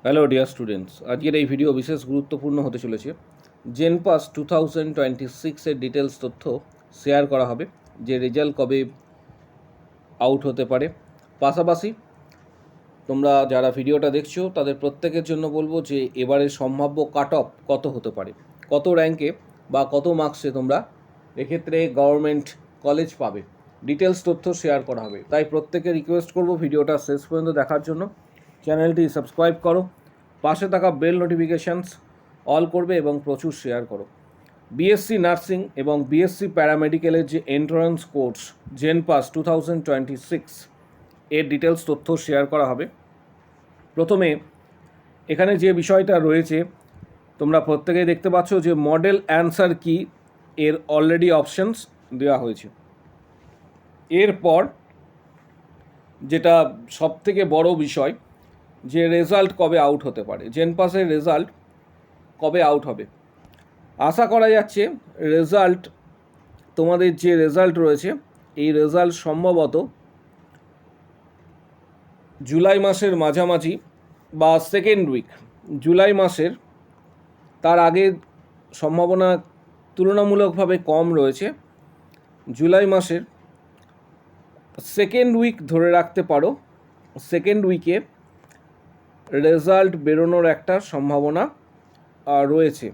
Hello dear students, আজকের এই video বিশেষ গুরুত্বপূর্ণ হতে চলেছে। জেনপাস 2026-এর ডিটেলস তথ্য শেয়ার করা হবে, যে রেজাল্ট কবে আউট হতে পারে। পাশাপাশি তোমরা যারা ভিডিওটা দেখছো তাদের প্রত্যেকের জন্য বলবো যে এবারের সম্ভাব্য কাট অফ কত হতে পারে, কত র্যাঙ্কে বা কত মার্কসে তোমরা এক্ষেত্রে গভর্নমেন্ট কলেজ পাবে, ডিটেলস তথ্য শেয়ার করা হবে। তাই প্রত্যেকে রিকোয়েস্ট করব ভিডিওটা শেষ পর্যন্ত দেখার জন্য। চ্যানেলটি সাবস্ক্রাইব করো, পাশে থাকা বেল নোটিফিকেশানস অল করবে এবং প্রচুর শেয়ার করো। বিএসসি নার্সিং এবং বিএসসি প্যারামেডিক্যালের যে এন্ট্রান্স কোর্স জেনপাস 2026 এর ডিটেলস তথ্য শেয়ার করা হবে। প্রথমে এখানে যে বিষয়টা রয়েছে তোমরা প্রত্যেকেই দেখতে পাচ্ছ যে মডেল অ্যান্সার কি এর অলরেডি অপশানস দেওয়া হয়েছে। এরপর যেটা সবথেকে বড় বিষয়, যে রেজাল্ট কবে আউট হতে পারে, জেনপাসের রেজাল্ট কবে আউট হবে। আশা করা যাচ্ছে রেজাল্ট, তোমাদের যে রেজাল্ট রয়েছে এই রেজাল্ট সম্ভবত জুলাই মাসের মাঝামাঝি বা সেকেন্ড উইক, জুলাই মাসের তার আগে সম্ভাবনা তুলনামূলকভাবে কম রয়েছে। জুলাই মাসের সেকেন্ড উইক ধরে রাখতে পারো, সেকেন্ড উইকে রেজাল্ট বেরোনোর একটা সম্ভাবনা রয়েছে।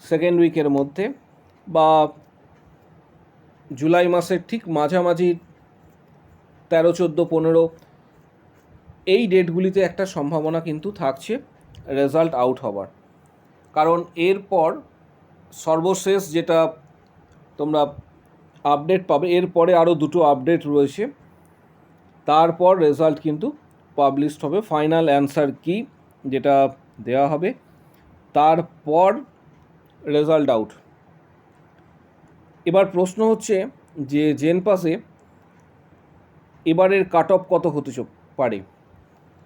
সেকেন্ড উইকের মধ্যে বা জুলাই মাসের ঠিক মাঝামাঝি 13, 14, 15 এই ডেটগুলিতে একটা সম্ভাবনা কিন্তু থাকছে রেজাল্ট আউট হবার। কারণ এরপর সর্বশেষ যেটা তোমরা আপডেট পাবে, এরপরে আরও দুটো আপডেট রয়েছে, তারপর রেজাল্ট কিন্তু পাবলিশড হবে। ফাইনাল অ্যান্সার কি যেটা দেওয়া হবে, তারপর রেজাল্ট আউট। এবার প্রশ্ন হচ্ছে যে জেনপাসে এবারের কাট অফ কত হতে পারে,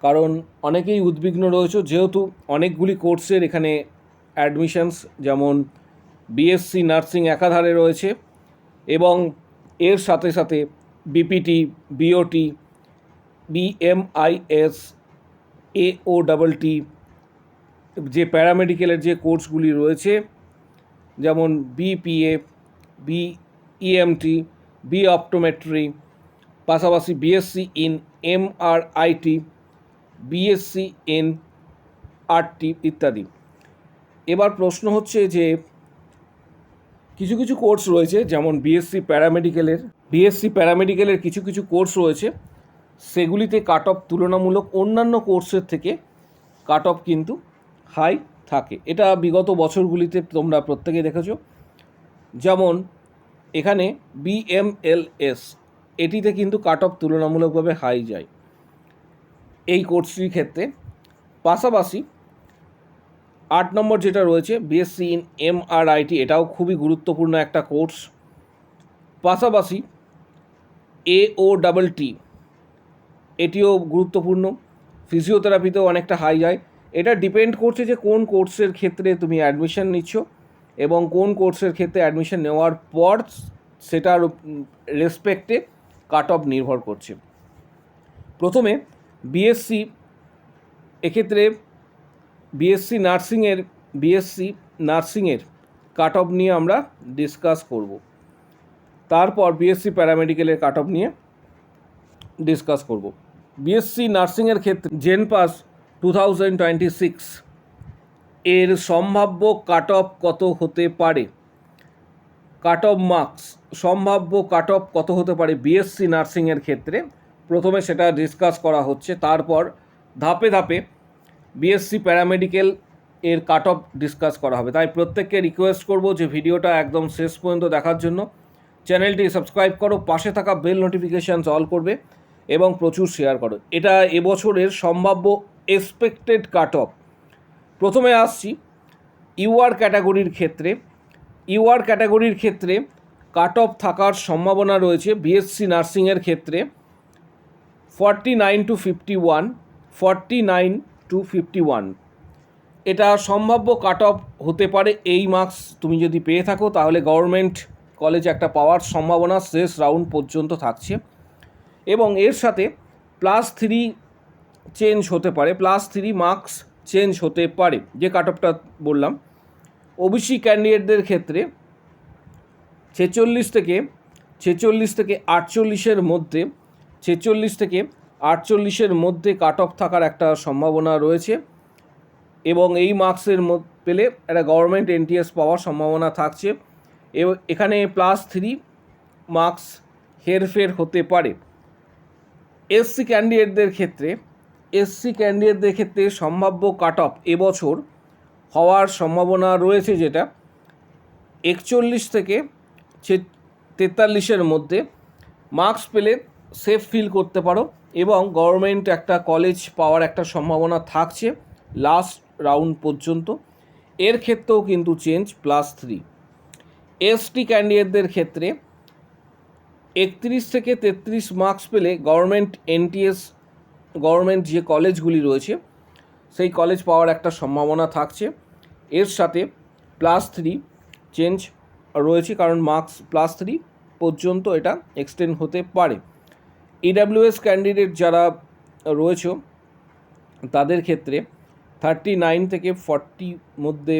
কারণ অনেকেই উদ্বিগ্ন রয়েছে, যেহেতু অনেকগুলি কোর্সের এখানে অ্যাডমিশনস, যেমন বিএসসি নার্সিং একাধারে রয়েছে এবং এর সাথে সাথে বিপিটি, বিওটি, বিএমআইএস, এওটি, যে প্যারামেডিক্যালের যে কোর্সগুলি রয়েছে, যেমন বিপিএ, বিইএমটি, বি অপটোমেট্রি, পাশাপাশি BSc in MRIT, BSc in RT ইত্যাদি। এবার প্রশ্ন হচ্ছে যে কিছু কিছু কোর্স রয়েছে, যেমন বিএসসি প্যারামেডিক্যালের কিছু কিছু কোর্স রয়েছে, সেগুলিতে কাট অফ তুলনামূলক অন্যান্য কোর্সের থেকে কাট অফ কিন্তু হাই থাকে। এটা বিগত বছরগুলিতে তোমরা প্রত্যেকে দেখেছো। যেমন এখানে বিএমএলএস, এটিতে কিন্তু কাট অফ তুলনামূলকভাবে হাই যায় এই কোর্সটির ক্ষেত্রে। পাশাপাশি 8 নম্বর যেটা রয়েছে বিএসসি ইন এমআরআইটি, এটাও খুবই গুরুত্বপূর্ণ একটা কোর্স। পাশাপাশি এওটি, এটিও গুরুত্বপূর্ণ। ফিজিওথেরাপিতেও অনেকটা হাই যায়। এটা ডিপেন্ড করছে যে কোন কোর্সের ক্ষেত্রে তুমি অ্যাডমিশন নিচ্ছ এবং কোন কোর্সের ক্ষেত্রে অ্যাডমিশন নেওয়ার পর সেটার রেসপেক্টে কাট অফ নির্ভর করছে। প্রথমে বিএসসি, এক্ষেত্রে বিএসসি নার্সিংয়ের কাট অফ নিয়ে আমরা ডিসকাস করব। তারপর বিএসসি প্যারামেডিক্যালের কাট অফ নিয়ে ডিসকাস করব। বিএসসি নার্সিংয়ের ক্ষেত্রে জেনপাস 2026 এর সম্ভাব্য কাট অফ কত হতে পারে, কাট অফ মার্কস, সম্ভাব্য কাট অফ কত হতে পারে বিএসসি নার্সিংয়ের ক্ষেত্রে, প্রথমে সেটা ডিসকাস করা হচ্ছে। তারপর ধাপে ধাপে বিএসসি প্যারামেডিক্যাল এর কাট অফ ডিসকাস করা হবে। তাই প্রত্যেককে রিকোয়েস্ট করব যে ভিডিওটা একদম শেষ পর্যন্ত দেখার জন্য। চ্যানেলটি সাবস্ক্রাইব করো, পাশে থাকা বেল নোটিফিকেশানস অল করবে এবং প্রচুর শেয়ার করো। এটা এবছরের সম্ভাব্য এক্সপেক্টেড কাট অফ। প্রথমে আসছি ইউআর ক্যাটাগরির ক্ষেত্রে। ইউআর ক্যাটাগরির ক্ষেত্রে কাট অফ থাকার সম্ভাবনা রয়েছে বিএসসি নার্সিংয়ের ক্ষেত্রে 49 to 51, 49 to 51। এটা সম্ভাব্য কাট অফ হতে পারে। এই মার্কস তুমি যদি পেয়ে থাকো তাহলে গভর্নমেন্ট কলেজ একটা পাওয়ার সম্ভাবনা শেষ রাউন্ড পর্যন্ত থাকছে। এবং এর সাথে +3 চেঞ্জ হতে পারে, +3 মার্কস চেঞ্জ হতে পারে, যে কাট অফটা বললাম। ওবিসি ক্যান্ডিডেটদের ক্ষেত্রে 46 থেকে 48-এর মধ্যে 46-48-এর মধ্যে কাট অফ থাকার একটা সম্ভাবনা রয়েছে, এবং এই মার্কসের পেলে একটা গভর্নমেন্ট এনটিএস পাওয়ার সম্ভাবনা থাকছে। এখানে +3 মার্কস হেরফের হতে পারে। এসসি ক্যান্ডিডেটদের ক্ষেত্রে সম্ভাব্য কাট অফ এবছর হওয়ার সম্ভাবনা রয়েছে, যেটা 41-43-এর মধ্যে মার্কস পেলে সেফ ফিল করতে পারো, এবং গভর্নমেন্ট একটা কলেজ পাওয়ার একটা সম্ভাবনা থাকছে লাস্ট রাউন্ড পর্যন্ত। এর ক্ষেত্রেও কিন্তু চেঞ্জ +3। এসটি ক্যান্ডিডেটদের ক্ষেত্রে 31-33 মার্কস পেলে গভর্নমেন্ট এনটিএস, গভর্নমেন্ট যে কলেজগুলি রয়েছে সেই কলেজ পাওয়ার একটা সম্ভাবনা থাকছে। এর সাথে +3 চেঞ্জ রয়েছে, কারণ মার্কস +3 পর্যন্ত এটা এক্সটেন্ড হতে পারে। ইডাব্লিউএস ক্যান্ডিডেট যারা রয়েছে তাদের ক্ষেত্রে 39-40 মধ্যে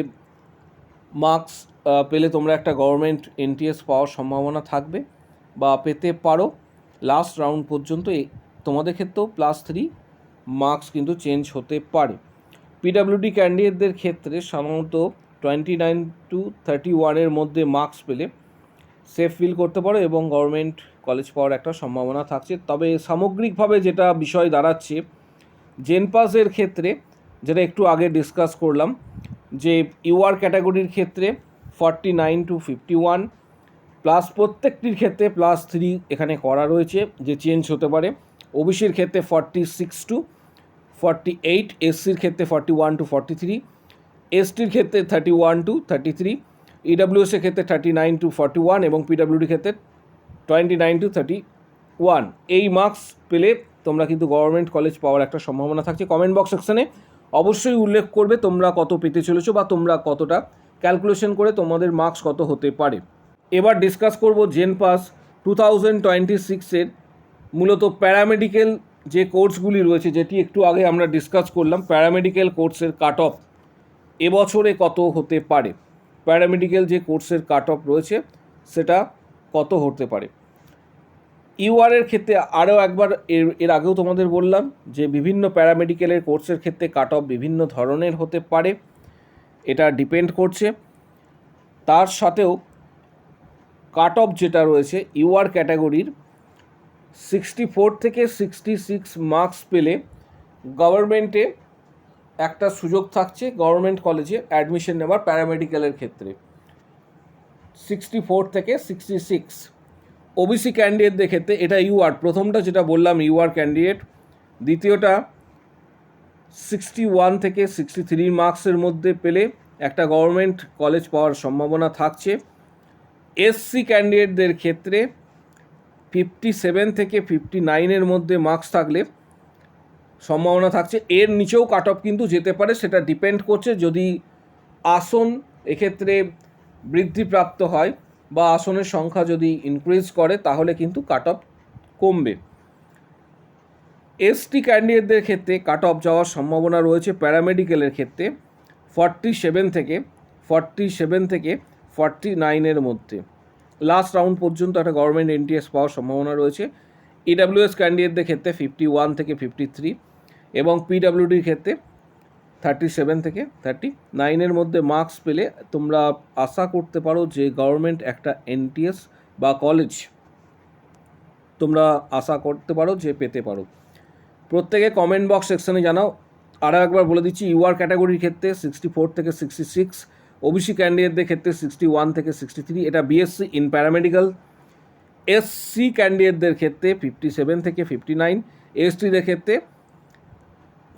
মার্কস পেলে তোমরা একটা গভর্নমেন্ট এনটিএস পাওয়ার সম্ভাবনা থাকবে বা পেতে পারো লাস্ট রাউন্ড পর্যন্ত। তোমাদের ক্ষেত্রেও +3 মার্কস কিন্তু চেঞ্জ হতে পারে। পিডাব্লিউডি ক্যান্ডিডেটদের ক্ষেত্রে সাধারণত 29-31-এর মধ্যে মার্কস পেলে সেফ ফিল করতে পারো, এবং গভর্নমেন্ট কলেজ পাওয়ার একটা সম্ভাবনা থাকছে। তবে সামগ্রিকভাবে যেটা বিষয় দাঁড়াচ্ছে, জেনপাসের ক্ষেত্রে যেটা একটু আগে ডিসকাস করলাম, যে ইউআর ক্যাটাগরির ক্ষেত্রে 49-51 প্লাস প্রত্যেকটির ক্ষেত্রে +3 এখানে করা রয়েছে, যে চেঞ্জ হতে পারে। ওবিসির ক্ষেত্রে 46-48, এসসির ক্ষেত্রে 41-43, এসটির ক্ষেত্রে 31-33, ইডাব্লিউএসের ক্ষেত্রে 39-41 এবং পিডাব্লিউডির ক্ষেত্রে 29-31। এই মার্কস পেলে তোমরা কিন্তু গভর্নমেন্ট কলেজ পাওয়ার একটা সম্ভাবনা থাকছে। কমেন্ট বক্স সেকশনে অবশ্যই উল্লেখ করবে তোমরা কত পেতে চলেছো, বা তোমরা কতটা ক্যালকুলেশন করে তোমাদের মার্কস কত হতে পারে। এবার ডিসকাস করব জেনপাস 2026-এর মূলত প্যারামেডিক্যাল যে কোর্সগুলি রয়েছে, যেটি একটু আগে আমরা ডিসকাস করলাম। প্যারামেডিক্যাল কোর্সের কাট অফ এবছরে কত হতে পারে, প্যারামেডিক্যাল যে কোর্সের কাট অফ রয়েছে সেটা কত হতে পারে। ইউআরের ক্ষেত্রে আরও একবার এর আগেও তোমাদের বললাম যে বিভিন্ন প্যারামেডিক্যালের কোর্সের ক্ষেত্রে কাট অফ বিভিন্ন ধরনের হতে পারে, এটা ডিপেন্ড করছে। তার সাথেও কাট অফ যেটা রয়েছে ইউআর ক্যাটাগরির 64-66 মার্কস পেলে গভর্নমেন্টে একটা সুযোগ থাকছে গভর্নমেন্ট কলেজে অ্যাডমিশন নেওয়ার প্যারামেডিক্যালের ক্ষেত্রে। 64-66 ওবিসি ক্যান্ডিডেটদের ক্ষেত্রে এটা ইউআর, প্রথমটা যেটা বললাম ইউআর ক্যান্ডিডেট, দ্বিতীয়টা 61-63 মার্কসের মধ্যে পেলে একটা গভর্নমেন্ট কলেজ পাওয়ার সম্ভাবনা থাকছে। এসসি ক্যান্ডিডেটদের ক্ষেত্রে 57-59-এর মধ্যে মার্কস থাকলে সম্ভাবনা থাকছে। এর নিচেও কাট অফ কিন্তু যেতে পারে, সেটা ডিপেন্ড করছে যদি আসন এক্ষেত্রে বৃদ্ধিপ্রাপ্ত হয় বা আসনের সংখ্যা যদি ইনক্রিজ করে তাহলে কিন্তু কাট অফ কমবে। এসটি ক্যান্ডিডেটদের ক্ষেত্রে কাট অফ যাওয়ার সম্ভাবনা রয়েছে প্যারামেডিক্যালের ক্ষেত্রে 47-49-এর মধ্যে লাস্ট রাউন্ড পর্যন্ত একটা গভর্নমেন্ট এনটিএস পাওয়ার সম্ভাবনা রয়েছে। ইডাব্লিউএস ক্যান্ডিডেটদের ক্ষেত্রে 51-53 এবং পিডাব্লিউডির ক্ষেত্রে 37-39-এর মধ্যে মার্কস পেলে তোমরা আশা করতে পারো যে গভর্নমেন্ট একটা এনটিএস বা কলেজ তোমরা আশা করতে পারো যে পেতে পারো। প্রত্যেকে কমেন্ট বক্স সেকশনে জানাও। আরও একবার বলে দিচ্ছি, ইউআর ক্যাটাগরির ক্ষেত্রে 64-66, ওবিসি ক্যান্ডিডেটদের ক্ষেত্রে 61-63, এটা বিএসসি ইন প্যারামেডিক্যাল। এসসি ক্যান্ডিডেটদের ক্ষেত্রে 57-59, এসটিদের ক্ষেত্রে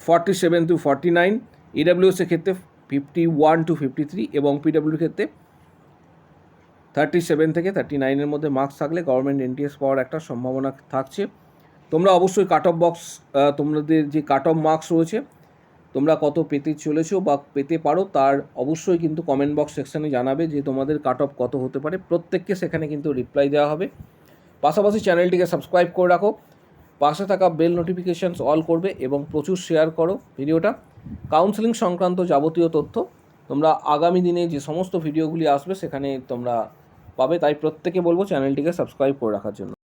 47-49, ইডাব্লিউএসের ক্ষেত্রে 51-53 এবং পিডাব্লিউর ক্ষেত্রে 37-39-এর মধ্যে মার্কস থাকলে গভর্নমেন্ট এনটিএস পাওয়ার একটা সম্ভাবনা থাকছে। তোমরা অবশ্যই কাট অফ বক্স, তোমাদের যে কাট অফ মার্কস রয়েছে তোমরা কত পেতে চলেছো বা পেতে পারো তার অবশ্যই কিন্তু কমেন্ট বক্স সেকশানে জানাবে যে তোমাদের কাট অফ কত হতে পারে। প্রত্যেককে সেখানে কিন্তু রিপ্লাই দেওয়া হবে। পাশাপাশি চ্যানেলটিকে সাবস্ক্রাইব করে রাখো, পাশে থাকা বেল নোটিফিকেশানস অল করবে এবং প্রচুর শেয়ার করো ভিডিওটা। কাউন্সেলিং সংক্রান্ত যাবতীয় তথ্য তোমরা আগামী দিনে যে সমস্ত ভিডিওগুলি আসবে সেখানে তোমরা পাবে, তাই প্রত্যেকে বলবো চ্যানেলটিকে সাবস্ক্রাইব করে রাখার জন্য।